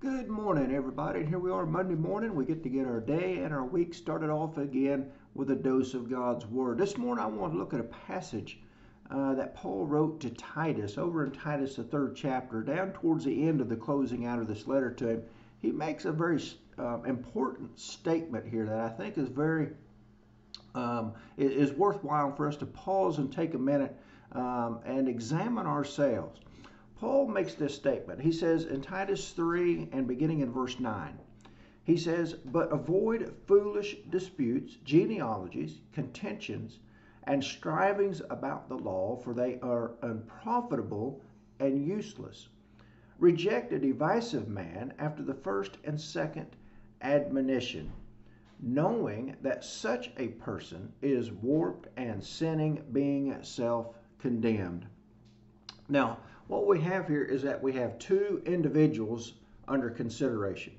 Good morning, everybody. And here we are Monday morning. We get to get our day and our week started off again with a dose of God's Word. This morning, I want to look at a passage that Paul wrote to Titus over in Titus, the third chapter, down towards the end of the closing out of this letter to him. He makes a very important statement here that I think is is worthwhile for us to pause and take a minute and examine ourselves. Paul makes this statement. He says in Titus 3 and beginning in verse 9, he says, "But avoid foolish disputes, genealogies, contentions, and strivings about the law, for they are unprofitable and useless. Reject a divisive man after the first and second admonition, knowing that such a person is warped and sinning, being self-condemned." Now, what we have here is that we have two individuals under consideration.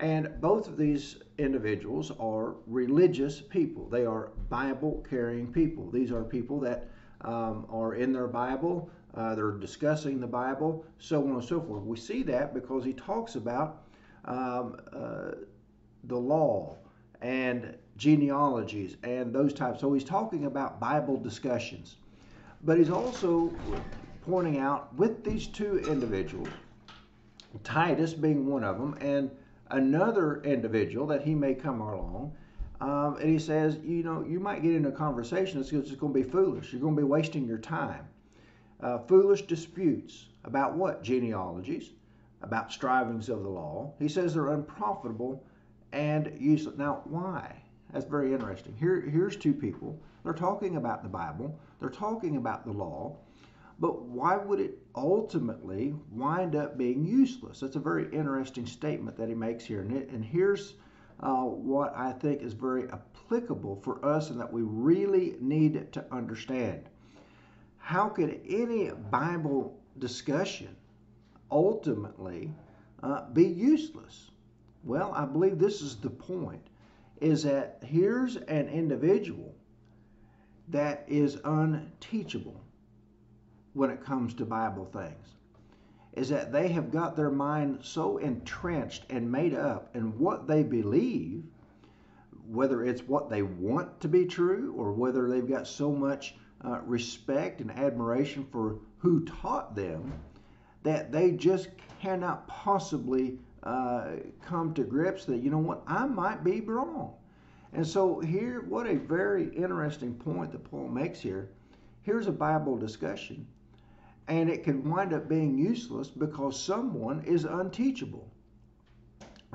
And both of these individuals are religious people. They are Bible-carrying people. These are people that are in their Bible. They're discussing the Bible, so on and so forth. We see that because he talks about the law and genealogies and those types. So he's talking about Bible discussions. But he's also pointing out with these two individuals, Titus being one of them, and another individual that he may come along, and he says, you might get into a conversation that's just going to be foolish. You're going to be wasting your time. Foolish disputes about what? Genealogies, about strivings of the law. He says they're unprofitable and useless. Now, why? That's very interesting. Here's two people. They're talking about the Bible. They're talking about the law. But why would it ultimately wind up being useless? That's a very interesting statement that he makes here. And here's what I think is very applicable for us and that we really need to understand. How could any Bible discussion ultimately be useless? Well, I believe this is the point, is that here's an individual that is unteachable when it comes to Bible things, is that they have got their mind so entrenched and made up in what they believe, whether it's what they want to be true or whether they've got so much respect and admiration for who taught them, that they just cannot possibly come to grips that, I might be wrong. And so here, what a very interesting point that Paul makes here. Here's a Bible discussion, and it can wind up being useless because someone is unteachable.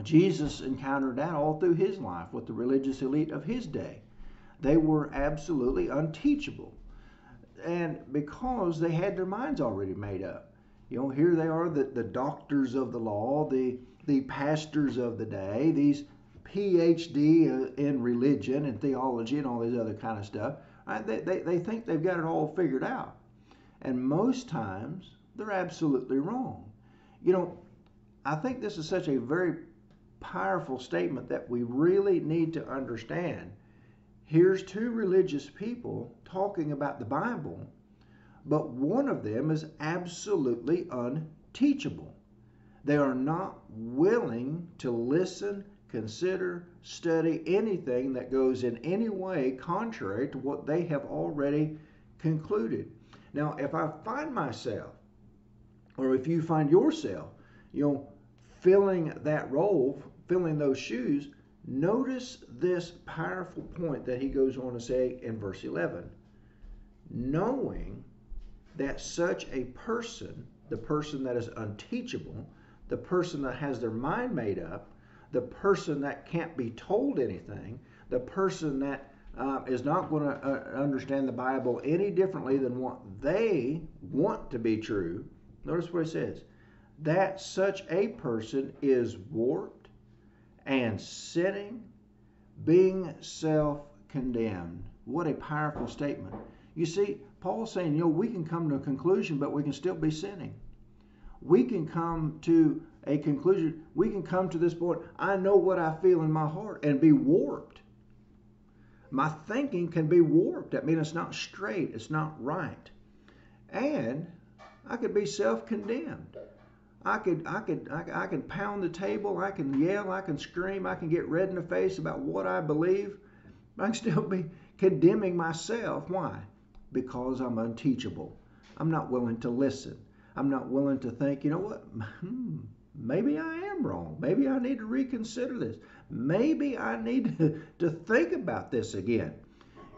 Jesus encountered that all through his life with the religious elite of his day. They were absolutely unteachable, and because they had their minds already made up. Here they are, the doctors of the law, the pastors of the day, these PhD in religion and theology and all this other kind of stuff. Right? They think they've got it all figured out. And most times, they're absolutely wrong. I think this is such a very powerful statement that we really need to understand. Here's two religious people talking about the Bible, but one of them is absolutely unteachable. They are not willing to listen, consider, study anything that goes in any way contrary to what they have already concluded. Now, if I find myself, or if you find yourself, filling that role, filling those shoes, notice this powerful point that he goes on to say in verse 11. Knowing that such a person, the person that is unteachable, the person that has their mind made up, the person that can't be told anything, the person that is not going to understand the Bible any differently than what they want to be true. Notice what it says. That such a person is warped and sinning, being self-condemned. What a powerful statement. You see, Paul's saying, we can come to a conclusion, but we can still be sinning. We can come to a conclusion. We can come to this point. I know what I feel in my heart and be warped. My thinking can be warped. That means it's not straight. It's not right. And I could be self-condemned. I can pound the table, I can yell, I can scream, I can get red in the face about what I believe. I can still be condemning myself. Why? Because I'm unteachable. I'm not willing to listen. I'm not willing to think, you know what? Maybe I am wrong. Maybe I need to reconsider this. Maybe I need to think about this again.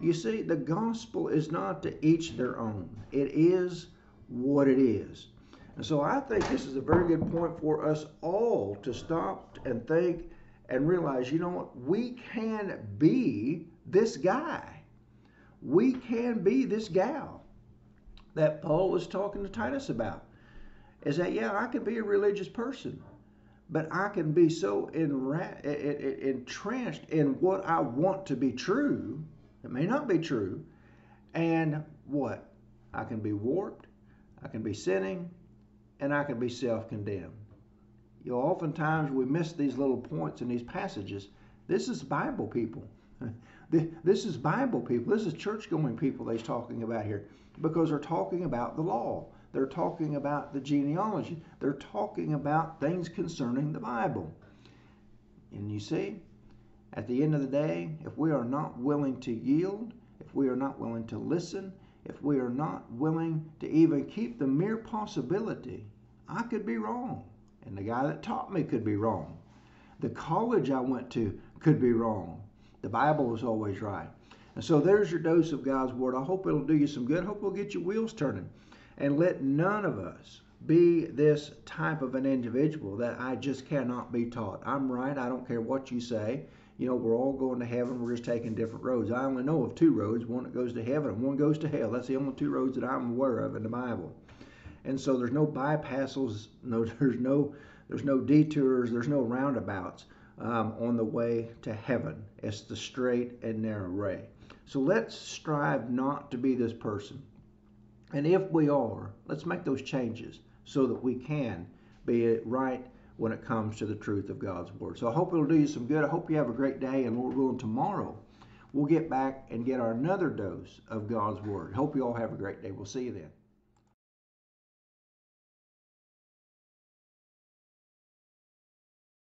You see, the gospel is not to each their own. It is what it is. And so I think this is a very good point for us all to stop and think and realize, you know what? We can be this guy. We can be this gal that Paul was talking to Titus about. Is that, yeah, I can be a religious person, but I can be so entrenched in what I want to be true. It may not be true. And what? I can be warped. I can be sinning. And I can be self-condemned. You know, oftentimes we miss these little points in these passages. This is Bible people. This is Bible people. This is church-going people that he's talking about here, because they're talking about the law. They're talking about the genealogy. They're talking about things concerning the Bible. And you see, at the end of the day, if we are not willing to yield, if we are not willing to listen, if we are not willing to even keep the mere possibility, I could be wrong. And the guy that taught me could be wrong. The college I went to could be wrong. The Bible was always right. And so there's your dose of God's Word. I hope it'll do you some good. I hope it'll get your wheels turning. And let none of us be this type of an individual that I just cannot be taught. I'm right. I don't care what you say. You know, we're all going to heaven. We're just taking different roads. I only know of two roads, one that goes to heaven and one goes to hell. That's the only two roads that I'm aware of in the Bible. And so there's no bypasses, there's no detours, there's no roundabouts on the way to heaven. It's the straight and narrow way. So let's strive not to be this person. And if we are, let's make those changes so that we can be right when it comes to the truth of God's Word. So I hope it'll do you some good. I hope you have a great day, and Lord willing, tomorrow we'll get back and get our another dose of God's Word. Hope you all have a great day. We'll see you then.